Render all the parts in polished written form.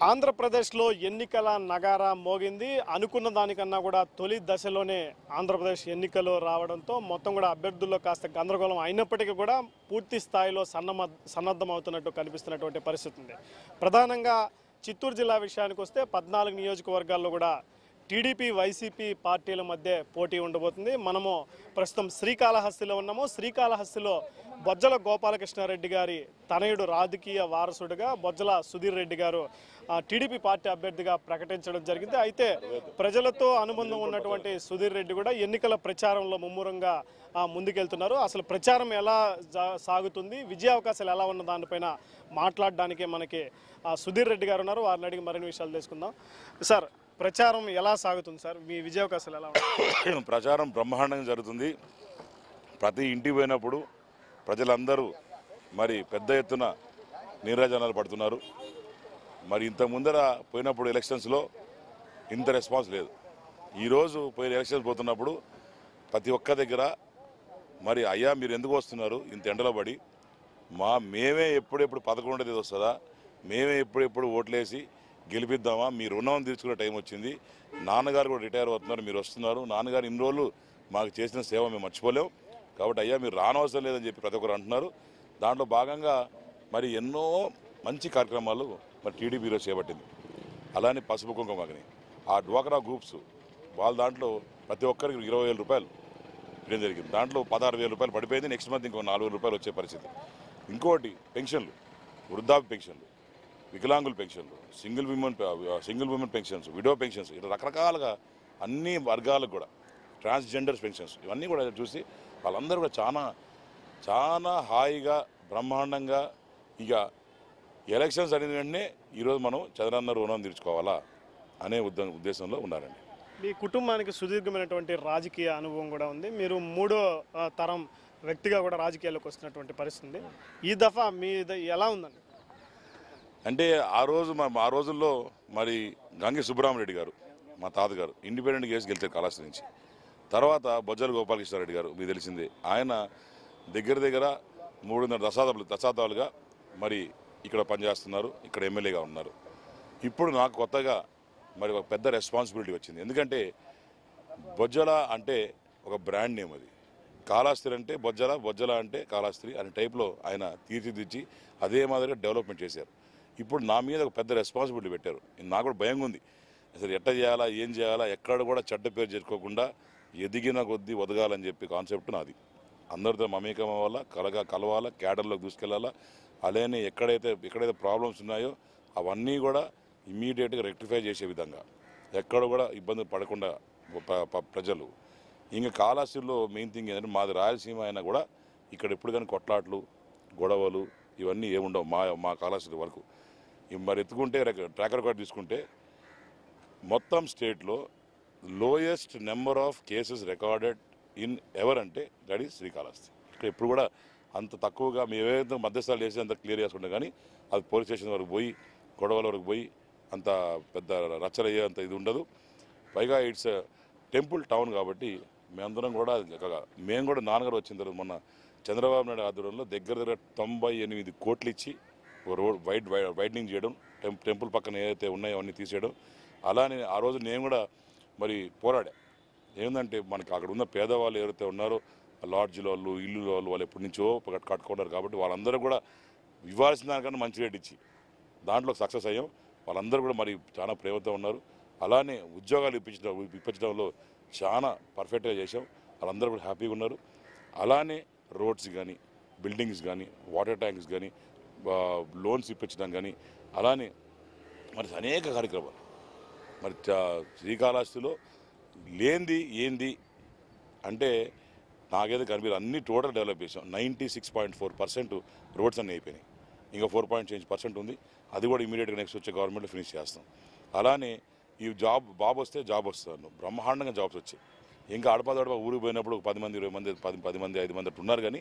ఆంధ్రప్రదేశ్లో ఎన్నికల నగారా మోగింది. అనుకున్న దానికన్నా కూడా తొలి దశలోనే ఆంధ్రప్రదేశ్ ఎన్నికలు రావడంతో మొత్తం కూడా అభ్యర్థుల్లో కాస్త గందరగోళం అయినప్పటికీ కూడా పూర్తి స్థాయిలో సన్నద్ధమవుతున్నట్టు కనిపిస్తున్నటువంటి పరిస్థితి ఉంది. ప్రధానంగా చిత్తూరు జిల్లా విషయానికి వస్తే 14 నియోజకవర్గాల్లో కూడా టీడీపీ వైసీపీ పార్టీల మధ్య పోటీ ఉండబోతుంది. మనము ప్రస్తుతం శ్రీకాళహస్తిలో ఉన్నాము. శ్రీకాళహస్తిలో బొజ్జల గోపాలకృష్ణారెడ్డి గారి తనయుడు రాజకీయ వారసుడిగా బొజ్జల సుధీర్ రెడ్డి గారు టీడీపీ పార్టీ అభ్యర్థిగా ప్రకటించడం జరిగింది. అయితే ప్రజలతో అనుబంధం ఉన్నటువంటి సుధీర్ రెడ్డి కూడా ఎన్నికల ప్రచారంలో ముమ్మరంగా ముందుకెళ్తున్నారు. అసలు ప్రచారం ఎలా సాగుతుంది, విజయ అవకాశాలు ఎలా ఉన్న దానిపైన మాట్లాడడానికే మనకి సుధీర్ రెడ్డి గారు ఉన్నారు. వారిని అడిగి మరిన్ని విషయాలు తెలుసుకుందాం. సార్, ప్రచారం ఎలా సాగుతుంది సార్? మీ విజయ అవకాశాలు ఎలా ఉన్నాయి? ప్రచారం బ్రహ్మాండంగా జరుగుతుంది. ప్రతి ఇంటికి పోయినప్పుడు ప్రజలందరూ మరి పెద్ద ఎత్తున నీరాజనాలు పడుతున్నారు. మరి ఇంత ముందర పోయినప్పుడు ఎలక్షన్స్లో ఇంత రెస్పాన్స్ లేదు. ఈరోజు పోయిన ఎలక్షన్స్ పోతున్నప్పుడు ప్రతి ఒక్క దగ్గర మరి అయ్యా మీరు ఎందుకు వస్తున్నారు ఇంత ఎండలో పడి, మేమే ఎప్పుడెప్పుడు 11 వస్తుందా, మేమే ఎప్పుడెప్పుడు ఓట్లేసి గెలిపిద్దామా, మీ రుణం తీర్చుకునే టైం వచ్చింది, నాన్నగారు కూడా రిటైర్ అవుతున్నారు, మీరు వస్తున్నారు, నాన్నగారు ఇన్ని రోజులు మాకు చేసిన సేవ మేము మర్చిపోలేం, కాబట్టి అయ్యా మీరు రానవసరం లేదని చెప్పి ప్రతి ఒక్కరు అంటున్నారు. దాంట్లో భాగంగా మరి ఎన్నో మంచి కార్యక్రమాలు మరి టీడీపీలో చేపట్టింది. అలానే పసుపు కుంకుమ అగ్ని, ఆ డ్వాక్రా గ్రూప్స్ వాళ్ళ దాంట్లో ప్రతి ఒక్కరికి 20,000 రూపాయలు ఇవ్వడం జరిగింది. దాంట్లో 16,000 రూపాయలు పడిపోయింది. నెక్స్ట్ మంత్ ఇంకో 4,000 రూపాయలు వచ్చే పరిస్థితి. ఇంకోటి పెన్షన్లు, వృద్ధాప్య పెన్షన్లు, వికలాంగుల పెన్షన్లు, single women pensions, widow pensions, ఇలా రకరకాలుగా అన్ని వర్గాలకు కూడా ట్రాన్స్జెండర్స్ పెన్షన్స్, ఇవన్నీ కూడా చూసి వాళ్ళందరూ కూడా చాలా చాలా హాయిగా బ్రహ్మాండంగా ఇక ఎలక్షన్స్ అనేది వెంటనే ఈరోజు మనం చంద్రన్న రుణం తీర్చుకోవాలా అనే ఉద్దేశంలో ఉన్నారండి. మీ కుటుంబానికి సుదీర్ఘమైనటువంటి రాజకీయ అనుభవం కూడా ఉంది. మీరు 3వ తరం వ్యక్తిగా కూడా రాజకీయాల్లోకి వస్తున్నటువంటి పరిస్థితి. ఈ దఫా మీది ఎలా ఉందండి? అంటే ఆ రోజుల్లో మరి గంగి సుబ్బరామరెడ్డి గారు మా తాతగారు ఇండిపెండెంట్ కేసు గెలిచారు కాళహస్తి నుంచి. తర్వాత బొజ్జల గోపాలకృష్ణారెడ్డి గారు మీకు తెలిసిందే, ఆయన దగ్గర 3.5 దశాబ్దాలుగా మరి ఇక్కడ పనిచేస్తున్నారు, ఇక్కడ ఎమ్మెల్యేగా ఉన్నారు. ఇప్పుడు నాకు కొత్తగా మరి ఒక పెద్ద రెస్పాన్సిబిలిటీ వచ్చింది. ఎందుకంటే బొజ్జల అంటే ఒక బ్రాండ్ నేమ్, అది కాళహస్తి అంటే బొజ్జల అంటే కాళహస్తి అనే టైప్లో ఆయన తీర్చిదిద్ది అదే మాదిరిగా డెవలప్మెంట్ చేశారు. ఇప్పుడు నా మీద ఒక పెద్ద రెస్పాన్సిబిలిటీ పెట్టారు. నాకు కూడా భయంగా ఉంది, అసలు ఎట్ట చేయాలా, ఏం చేయాలా, ఎక్కడ కూడా చెడ్డ పేరు చేరుకోకుండా ఎదిగిన కొద్దీ ఒదగాలని చెప్పి కాన్సెప్ట్ నాది. అందరితో మమేకం అవ్వాలా, కలవాలా, క్యాడర్లోకి దూసుకెళ్లాలా. అలానే ఎక్కడైతే ప్రాబ్లమ్స్ ఉన్నాయో అవన్నీ కూడా ఇమ్మీడియట్గా రెక్టిఫై చేసే విధంగా, ఎక్కడ కూడా ఇబ్బంది పడకుండా ప్రజలు. ఇంకా కాళహస్తిలో మెయిన్ థింగ్ ఏంటంటే మాది రాయలసీమ అయినా కూడా ఇక్కడ ఎప్పుడు కానీ కొట్లాట్లు, గొడవలు ఇవన్నీ ఏముండవు మా కాళహస్తి వరకు. మరి ఎత్తుకుంటే ట్రాక్ రికార్డ్ తీసుకుంటే మొత్తం స్టేట్లో lowest number of cases recorded in ever అంటే దట్ ఈస్ శ్రీకాళహస్తి. ఇక్కడ ఎప్పుడు కూడా అంత తక్కువగా మేము ఏదైతే మధ్యస్థాలు చేసి అంత క్లియర్ చేసుకుంటాం, కానీ అది పోలీస్ స్టేషన్ వరకు పోయి గొడవల వరకు పోయి అంత పెద్ద రచ్చలయ్యే అంత ఇది ఉండదు. పైగా ఇట్స్ టెంపుల్ టౌన్ కాబట్టి మేమందరం కూడా మేము కూడా నాన్నగారు వచ్చిన తర్వాత మొన్న చంద్రబాబు నాయుడు ఆధ్వర్యంలో దగ్గర 98 కోట్లు ఇచ్చి రోడ్ వైడనింగ్ చేయడం, టెంపుల్ పక్కన ఏదైతే ఉన్నాయో అవన్నీ తీసేయడం. అలానే ఆ రోజు నేను కూడా మరి పోరాడా. ఏంటంటే మనకి అక్కడ ఉన్న పేదవాళ్ళు ఎవరైతే ఉన్నారో లాడ్జ్ల వాళ్ళు, ఇల్లు వాళ్ళు ఎప్పటి నుంచో కట్టుకుంటారు కాబట్టి వాళ్ళందరూ కూడా ఇవ్వాల్సిన దానికన్నా మంచి రేట్ ఇచ్చి దాంట్లో సక్సెస్ అయ్యాం. వాళ్ళందరూ కూడా మరి చాలా ప్రేమతో ఉన్నారు. అలానే ఉద్యోగాలు ఇప్పించడంలో చాలా పర్ఫెక్ట్గా చేసాం. వాళ్ళందరూ కూడా హ్యాపీగా ఉన్నారు. అలానే రోడ్స్ కానీ, బిల్డింగ్స్ కానీ, వాటర్ ట్యాంక్స్ కానీ, లోన్స్ ఇప్పించడం కానీ, అలానే మరి అనేక కార్యక్రమాలు మరి శ్రీకాళహస్తిలో లేనిది ఏంది అంటే నాకైతే కనిపించదు. అన్ని టోటల్ డెవలప్ చేసాం. 96.4% రోడ్స్ అన్నీ అయిపోయినాయి. ఇంకా 4% ఉంది. అది కూడా ఇమీడియట్గా నెక్స్ట్ వచ్చే గవర్నమెంట్లో ఫినిష్ చేస్తాం. అలానే ఈ బాబు వస్తే జాబ్ వస్తాను బ్రహ్మాండంగా జాబ్స్ వచ్చాయి. ఇంకా అడపదడప ఊరికి పోయినప్పుడు 10 మంది 20 మంది 10 మంది 5 మంది అట్లా ఉన్నారు. కానీ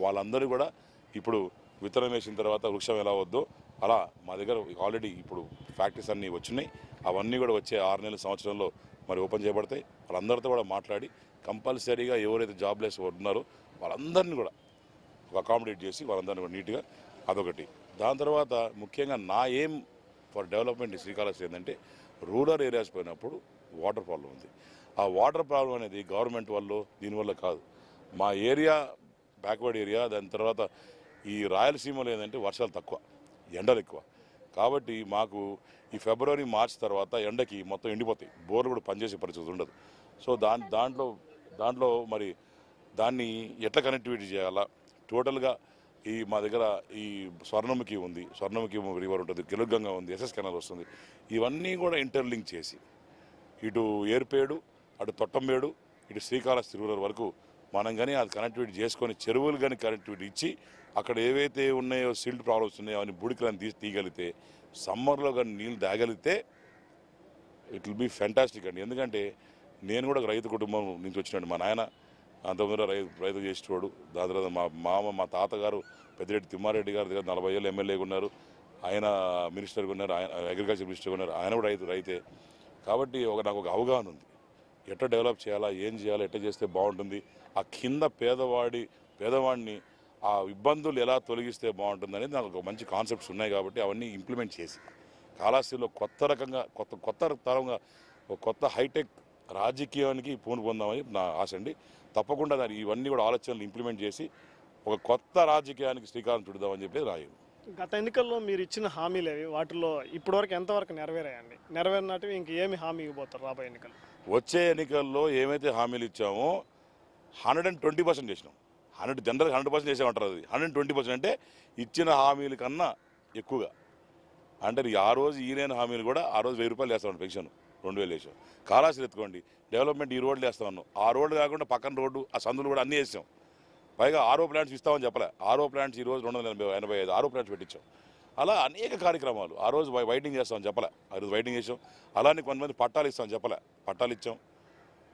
వాళ్ళందరూ కూడా ఇప్పుడు విత్తనం వేసిన తర్వాత వృక్షం ఎలా వద్దో అలా మా దగ్గర ఆల్రెడీ ఇప్పుడు ఫ్యాక్టరీస్ అన్నీ వచ్చినాయి. అవన్నీ కూడా వచ్చే 6 నెలల సంవత్సరంలో మరి ఓపెన్ చేయబడతాయి. వాళ్ళందరితో కూడా మాట్లాడి కంపల్సరీగా ఎవరైతే జాబ్లెస్ ఉన్నారో వాళ్ళందరినీ కూడా అకామిడేట్ చేసి వాళ్ళందరినీ కూడా నీట్గా, అదొకటి. దాని తర్వాత ముఖ్యంగా నా ఏం ఫర్ డెవలప్మెంట్ శ్రీకాళహస్తి ఏంటంటే రూరల్ ఏరియాస్ పోయినప్పుడు వాటర్ ప్రాబ్లం ఉంది. ఆ వాటర్ ప్రాబ్లం అనేది గవర్నమెంట్ వల్ల దీనివల్ల కాదు. మా ఏరియా బ్యాక్వర్డ్ ఏరియా, దాని తర్వాత ఈ రాయలసీమలో ఏంటంటే వర్షాలు తక్కువ, ఎండలు ఎక్కువ. కాబట్టి మాకు ఈ ఫిబ్రవరి మార్చ్ తర్వాత ఎండకి మొత్తం ఎండిపోతాయి, బోర్లు కూడా పనిచేసే పరిస్థితి ఉండదు. సో దాంట్లో మరి దాన్ని ఎట్లా కనెక్టివిటీ చేయాలా, టోటల్గా ఈ మా దగ్గర ఈ స్వర్ణముఖి ఉంది, స్వర్ణముఖి రివర్ ఉంటుంది, కెలుగంగా ఉంది, ఎస్ఎస్ కెనాల్ వస్తుంది. ఇవన్నీ కూడా ఇంటర్లింక్ చేసి ఇటు ఏర్పేడు, అటు తొట్టంబేడు, ఇటు శ్రీకాళహస్తి రూరల్ వరకు మనం కానీ అది కనెక్టివిటీ చేసుకొని చెరువులు కానీ కనెక్టివిటీ ఇచ్చి అక్కడ ఏవైతే ఉన్నాయో సిల్ట్ ప్రాబ్లమ్స్ ఉన్నాయో అవన్నీ బుడికలను తీయగలిగితే సమ్మర్లో కానీ నీళ్ళు తాగలిగితే ఇట్ విల్ బీ ఫ్యాంటాస్టిక్ అండి. ఎందుకంటే నేను కూడా ఒక రైతు కుటుంబం నుంచి వచ్చినాడు. మా నాయన అంతకుముందు రైతు చేసేవాడు. దాని తర్వాత మా తాతగారు పెద్దిరెడ్డి తిమ్మారెడ్డి గారి దగ్గర 40 ఏళ్ళు ఎమ్మెల్యేగా ఉన్నారు, ఆయన మినిస్టర్గా ఉన్నారు, ఆయన అగ్రికల్చర్ మినిస్టర్గా ఉన్నారు, ఆయన కూడా రైతే. కాబట్టి నాకు ఒక అవగాహన ఉంది, ఎట్లా డెవలప్ చేయాలా, ఏం చేయాలా, ఎట్లా చేస్తే బాగుంటుంది, ఆ కింద పేదవాడిని ఆ ఇబ్బందులు ఎలా తొలగిస్తే బాగుంటుంది అనేది నాకు ఒక మంచి కాన్సెప్ట్స్ ఉన్నాయి. కాబట్టి అవన్నీ ఇంప్లిమెంట్ చేసి కాళహస్తిలో కొత్త రకంగా కొత్త తరంగా ఒక కొత్త హైటెక్ రాజకీయానికి పొందామని నా ఆశ అండి. తప్పకుండా ఇవన్నీ కూడా ఆలోచనలు ఇంప్లిమెంట్ చేసి ఒక కొత్త రాజకీయానికి శ్రీకారం చుడదామని చెప్పి రాయదు. గత ఎన్నికల్లో మీరు ఇచ్చిన హామీలు అవి, వాటిలో ఇప్పటివరకు ఎంతవరకు నెరవేరాయండి? నెరవేరినట్టు ఇంకేమి హామీ ఇవ్వబోతారు రాబోయే ఎన్నికలు? వచ్చే ఎన్నికల్లో ఏమైతే హామీలు ఇచ్చామో 120% చేసినాం. జనరల్గా 100% చేసామంటారు, అది 120% అంటే ఇచ్చిన హామీల కన్నా ఎక్కువగా. అంటే ఆ రోజు ఈయన హామీలు కూడా ఆ రోజు 1000 రూపాయలు వేస్తామండి, పెన్షన్ 2000 వేసాం. కాళహస్తి ఎత్తుకోండి, డెవలప్మెంట్ ఈ రోడ్లు వేస్తా ఉన్నాం, ఆ రోడ్డు కాకుండా పక్కన రోడ్డు, ఆ సందులు కూడా అన్నీ వేసాం. పైగా ఆరో ప్లాంట్స్ ఇస్తామని చెప్పలే, ఆరో ప్లాంట్స్ ఈరోజు 285 ఆరో ప్లాంట్స్ పెట్టించాం. అలా అనేక కార్యక్రమాలు. ఆ రోజు వైటింగ్ చేస్తామని చెప్పలే, ఆ రోజు వైటింగ్ చేసాం. అలానే కొంతమంది పట్టాలు ఇస్తామని చెప్పలే, పట్టాలు ఇచ్చాం.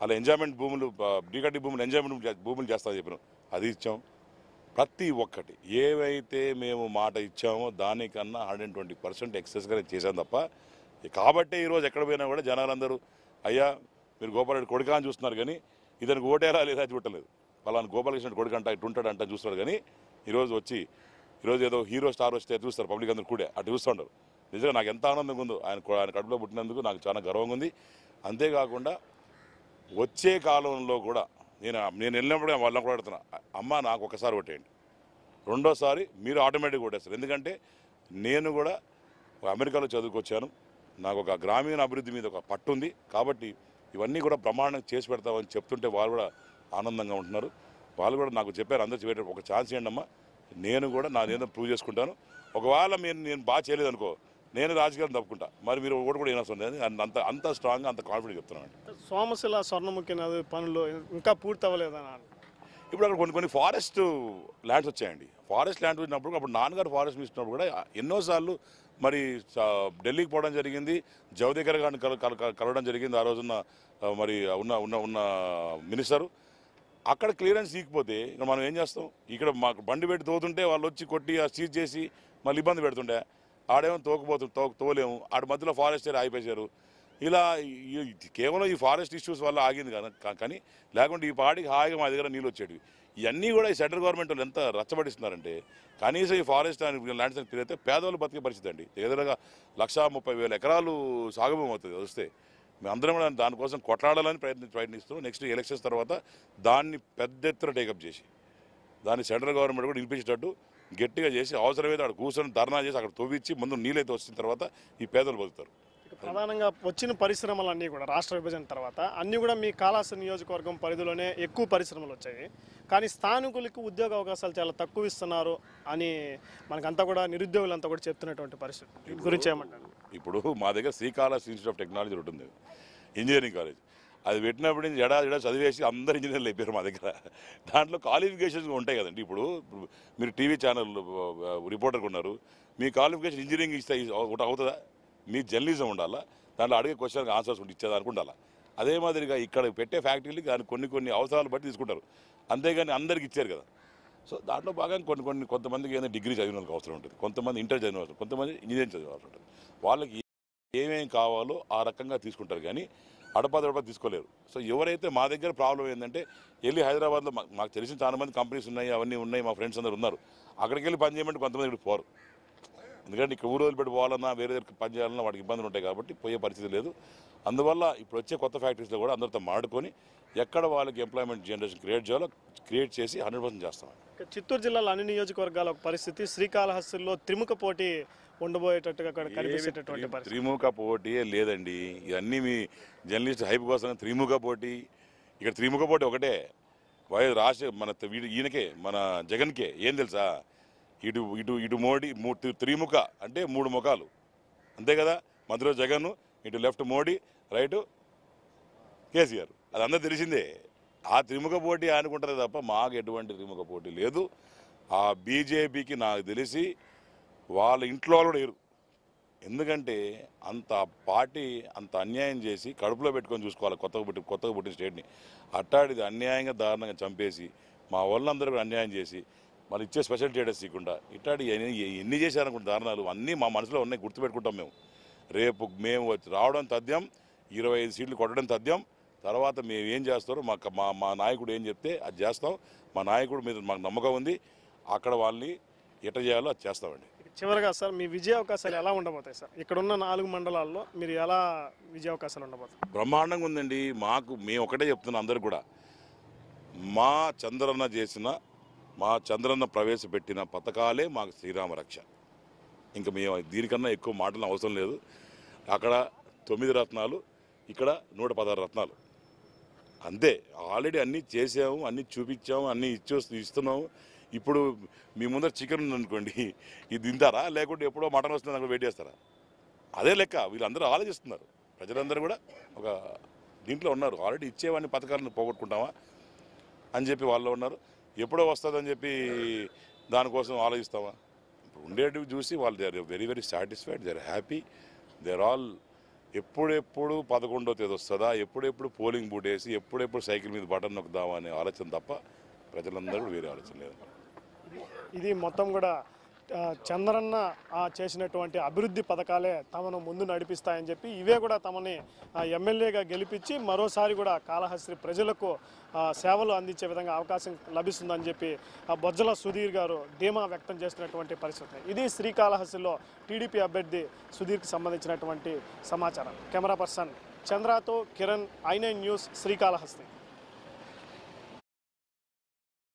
అలా ఎంజాయ్మెంట్ భూములు, డీకట్టి భూములు, ఎంజాయ్మెంట్ భూములు చేస్తామని చెప్పినాం, అది ఇచ్చాం. ప్రతి ఒక్కటి ఏవైతే మేము మాట ఇచ్చామో దానికన్నా 120% ఎక్సెస్గా చేశాం తప్ప. కాబట్టే ఈరోజు ఎక్కడ పోయినా కూడా జనాలందరూ అయ్యా మీరు గోపాలరెడ్డి కొడుకా అని చూస్తున్నారు, కానీ ఇతనికి ఓటేలా లేదా చూడలేదు. వాళ్ళని గోపాలకృష్ణ కొడుకు అంట ఇటు ఉంటాడంట చూస్తున్నాడు. కానీ ఈరోజు ఏదో హీరో స్టార్ వస్తే చూస్తారు పబ్లిక్ అందరూ కూడా అటు చూస్తుంటారు. నిజంగా నాకు ఎంత ఆనందంగా ఉందో ఆయన కడుపులో పుట్టినందుకు నాకు చాలా గర్వంగా ఉంది. అంతేకాకుండా వచ్చే కాలంలో కూడా నేను వెళ్ళినప్పుడు వాళ్ళని కూడా అడుగుతున్నా, అమ్మ నాకు ఒకసారి ఓటేయండి, రెండోసారి మీరు ఆటోమేటిక్గా ఓటేస్తారు. ఎందుకంటే నేను కూడా అమెరికాలో చదువుకొచ్చాను, నాకు ఒక గ్రామీణ అభివృద్ధి మీద ఒక పట్టు ఉంది. కాబట్టి ఇవన్నీ కూడా ప్రమాణం చేసి పెడతామని చెప్తుంటే వాళ్ళు కూడా ఆనందంగా ఉంటున్నారు. వాళ్ళు కూడా నాకు చెప్పారు, అందరూ చెప్పేటప్పుడు ఒక ఛాన్స్ ఇవ్వండి అమ్మా, నేను కూడా నాదేదో ప్రూవ్ చేసుకుంటాను. ఒకవేళ నేను బాగా చేయలేదు అనుకో, నేను రాజకీయాలు తప్పుకుంటా, మరి మీరు ఓటు కూడా ఏమొస్తుంది అంత స్ట్రాంగ్గా అంత కాన్ఫిడెంట్ చెప్తున్నాను. సోమశిల స్వర్ణముఖి నది పనులు ఇంకా పూర్తి అవ్వలేదని ఇప్పుడు అక్కడ కొన్ని ఫారెస్ట్ ల్యాండ్స్ వచ్చాయండి. ఫారెస్ట్ ల్యాండ్స్ వచ్చినప్పుడు అప్పుడు నాన్నగారు ఫారెస్ట్ మినిస్టర్ కూడా ఎన్నోసార్లు మరి ఢిల్లీకి పోవడం జరిగింది, జవదేకర్ గారిని కలవడం జరిగింది. ఆ రోజున్న మరి ఉన్న మినిస్టరు అక్కడ క్లియరెన్స్ ఇకపోతే ఇంకా మనం ఏం చేస్తాం? ఇక్కడ మాకు బండి పెట్టి తోతుంటే వాళ్ళు వచ్చి కొట్టి సీజ్ చేసి మళ్ళీ ఇబ్బంది పెడుతుండే, ఆడేమో తోలేము, ఆడ మధ్యలో ఫారెస్ట్ ఏరియా ఆగిపోయారు. ఇలా కేవలం ఈ ఫారెస్ట్ ఇష్యూస్ వల్ల ఆగింది కదా, కానీ లేకుంటే ఈ పాడికి హాయిగా మా దగ్గర నీళ్ళు వచ్చేటివి. ఇవన్నీ కూడా ఈ సెంట్రల్ గవర్నమెంట్ వాళ్ళు ఎంత రచ్చబడిస్తున్నారంటే, కనీసం ఈ ఫారెస్ట్ ల్యాండ్స్ అని తిరిగితే పేదవాళ్ళు బతికే పరిస్థితి అండి. దగ్గరగా 130,000 ఎకరాలు సాగుభూమి అవుతుంది వస్తే. మేమందరం కూడా దానికోసం కొట్లాడాలని ప్రయత్నిస్తున్నాం. నెక్స్ట్ ఎలక్షన్స్ తర్వాత దాన్ని పెద్ద ఎత్తున టేకప్ చేసి దాన్ని సెంట్రల్ గవర్నమెంట్ కూడా నిలిపించేటట్టు గట్టిగా చేసి అవసరమైతే అక్కడ కూర్చొని ధర్నా చేసి అక్కడ తవ్వించి ముందు నీళ్ళైతే వచ్చిన తర్వాత ఈ పేదలు బతుకుతారు. ప్రధానంగా వచ్చిన పరిశ్రమలన్నీ కూడా రాష్ట్ర విభజన తర్వాత అన్నీ కూడా మీ కాళహస్తి నియోజకవర్గం పరిధిలోనే ఎక్కువ పరిశ్రమలు వచ్చాయి. కానీ స్థానికులకు ఉద్యోగ అవకాశాలు చాలా తక్కువ ఇస్తున్నారు అని మనకంతా కూడా నిరుద్యోగులంతా కూడా చెప్తున్నటువంటి పరిస్థితి. దీని గురించి ఏమంటారు? ఇప్పుడు మా దగ్గర శ్రీకాళహస్తి ఇన్స్టిట్యూట్ ఆఫ్ టెక్నాలజీ ఉంటుంది, ఇంజనీరింగ్ కాలేజ్. అది పెట్టినప్పుడు నుంచి ఎడా చదివేసి అందరు ఇంజనీర్లు అయిపోయారు మా దగ్గర. దాంట్లో క్వాలిఫికేషన్స్ ఉంటాయి కదండి. ఇప్పుడు మీరు టీవీ ఛానల్ రిపోర్టర్గా ఉన్నారు, మీ క్వాలిఫికేషన్ ఇంజనీరింగ్ ఇస్తే ఒకటి అవుతుందా? మీ జర్నలిజం ఉండాలా, దాంట్లో అడిగే క్వశ్చన్కి ఆన్సర్స్ ఇచ్చేదానికి ఉండాలా. అదే మాదిరిగా ఇక్కడ పెట్టే ఫ్యాక్టరీలు దాని కొన్ని అవసరాలు బట్టి తీసుకుంటారు, అంతేగాని అందరికి ఇచ్చారు కదా. సో దాంట్లో భాగంగా కొంతమందికి ఏదైనా డిగ్రీ చదివిన వాళ్ళకి అవసరం ఉంటుంది, కొంతమంది ఇంటర్ చదివిన అవసరం, కొంతమంది ఇంజనీరింగ్ చదివిన అవసరం ఉంటుంది. వాళ్ళకి ఏమేమి కావాలో ఆ రకంగా తీసుకుంటారు, కానీ అడపా తీసుకోలేరు. సో ఎవరైతే మా దగ్గర ప్రాబ్లం ఏంటంటే వెళ్ళి హైదరాబాద్లో మాకు తెలిసిన చాలా మంది కంపెనీస్ ఉన్నాయి, అవన్నీ ఉన్నాయి, మా ఫ్రెండ్స్ అందరూ ఉన్నారు, అక్కడికి వెళ్ళి పని చేయమంటే కొంతమంది ఇక్కడ పోరు. ఎందుకంటే ఇక్కడ ఊరు వదిలిపెట్టి పోవాలన్నా వేరే దగ్గరికి పని చేయాలన్నా వాటికి ఇబ్బందులు ఉంటాయి కాబట్టి పోయే పరిస్థితి లేదు. అందువల్ల ఇప్పుడు వచ్చే కొత్త ఫ్యాక్టరీస్లో కూడా అందరితో మాడుకొని ఎక్కడ వాళ్ళకి ఎంప్లాయ్మెంట్ జనరేషన్ క్రియేట్ చేయాలో క్రియేట్ చేసి 100% చేస్తాం. చిత్తూరు జిల్లాలో అన్ని నియోజకవర్గాల ఒక పరిస్థితి, శ్రీకాళహస్తిలో త్రిముఖ పోటీ ఉండబోయేటట్టుగా కనిపించేటటువంటి పరిస్థితి. త్రిముఖ పోటీయే లేదండి. ఇవన్నీ మీ జర్నలిస్ట్ హైప్ కోసం త్రిముఖ పోటీ. ఇక్కడ త్రిముఖ పోటీ ఒకటే. రాష్ట్ర మన ఈయనకే మన జగన్కే ఏం తెలుసా, ఇటు ఇటు ఇటు మోడీ త్రిముఖ అంటే 3 ముఖాలు అంతే కదా. మధ్యలో జగన్, ఇటు లెఫ్ట్ మోడీ, రైట్ కేసీఆర్. అది అందరూ తెలిసిందే. ఆ త్రిముఖ పోటీ అనుకుంటారే తప్ప మాకు ఎటువంటి త్రిముఖ పోటీ లేదు. ఆ బీజేపీకి నాకు తెలిసి వాళ్ళ ఇంట్లో వాళ్ళు కూడా లేరు. ఎందుకంటే అంత పార్టీ అంత అన్యాయం చేసి కడుపులో పెట్టుకొని చూసుకోవాలి కొత్తగా పుట్టిన స్టేట్ని. అట్టాడిది అన్యాయంగా దారుణంగా చంపేసి మా వాళ్ళందరూ కూడా అన్యాయం చేసి మళ్ళీ ఇచ్చే స్పెషల్ స్టేటస్ ఇవ్వకుండా ఇట్టాడి ఎన్ని చేశారనుకుంటే దారుణాలు అన్నీ మా మనసులో ఉన్నాయి, గుర్తుపెట్టుకుంటాం మేము. రేపు మేము రావడం తథ్యం, 25 సీట్లు కొట్టడం తథ్యం. తర్వాత మేము ఏం చేస్తారో మా నాయకుడు ఏం చెప్తే అది చేస్తాం. మా నాయకుడు మీద మాకు నమ్మకం ఉంది. అక్కడ వాళ్ళని ఎట్ట చేయాలో అది చేస్తామండి. చివరిగా సార్, మీ విజయ అవకాశాలు ఎలా ఉండబోతాయి సార్? ఇక్కడున్న 4 మండలాల్లో మీరు ఎలా విజయ అవకాశాలు ఉండబోతాయి? బ్రహ్మాండంగా ఉందండి. మేము ఒకటే చెప్తున్నాం అందరికి కూడా, మా చంద్రన్న ప్రవేశపెట్టిన పథకాలే మాకు శ్రీరామ రక్ష. ఇంకా మేము దీనికన్నా ఎక్కువ మాటలు అవసరం లేదు. అక్కడ 9 రత్నాలు, ఇక్కడ 116 రత్నాలు అంతే. ఆల్రెడీ అన్నీ చేసాము, అన్నీ చూపించాము, అన్నీ ఇస్తున్నాము. ఇప్పుడు మీ ముందర చికెన్ ఉందనుకోండి, ఇది తింటారా లేకుంటే ఎప్పుడో మటన్ వస్తుంది అక్కడ వెయిట్ చేస్తారా? అదే లెక్క. వీళ్ళందరూ ఆలోచిస్తున్నారు. ప్రజలందరూ కూడా ఒక దీంట్లో ఉన్నారు. ఆల్రెడీ ఇచ్చేవాడిని పథకాలను పోగొట్టుకుంటామా అని చెప్పి వాళ్ళు ఉన్నారు. ఎప్పుడో వస్తుందని చెప్పి దానికోసం ఆలోచిస్తామా? ఇప్పుడు ఉండేటివి చూసి వాళ్ళు they are very very satisfied, they are happy, they are all. ఎప్పుడెప్పుడు 11వ తేదీ వస్తుందా, ఎప్పుడెప్పుడు పోలింగ్ బూట్ వేసి ఎప్పుడెప్పుడు సైకిల్ మీద బటన్ నొక్కుదామా అనే ఆలోచన తప్ప ప్రజలందరూ వేరే ఆలోచన లేదు. ఇది మొత్తం కూడా చంద్రన్న చేసినటువంటి అభివృద్ధి పథకాలే తమను ముందు నడిపిస్తాయని చెప్పి, ఇవే కూడా తమని ఎమ్మెల్యేగా గెలిపించి మరోసారి కూడా కాళహస్తి ప్రజలకు సేవలు అందించే విధంగా అవకాశం లభిస్తుందని చెప్పి బొజ్జల సుధీర్ గారు ధీమా వ్యక్తం చేసినటువంటి పరిస్థితి. ఇది శ్రీకాళహస్తిలో టీడీపీ అభ్యర్థి సుధీర్కి సంబంధించినటువంటి సమాచారం. కెమెరా పర్సన్ చంద్రతో కిరణ్, i9 న్యూస్, శ్రీకాళహస్తి.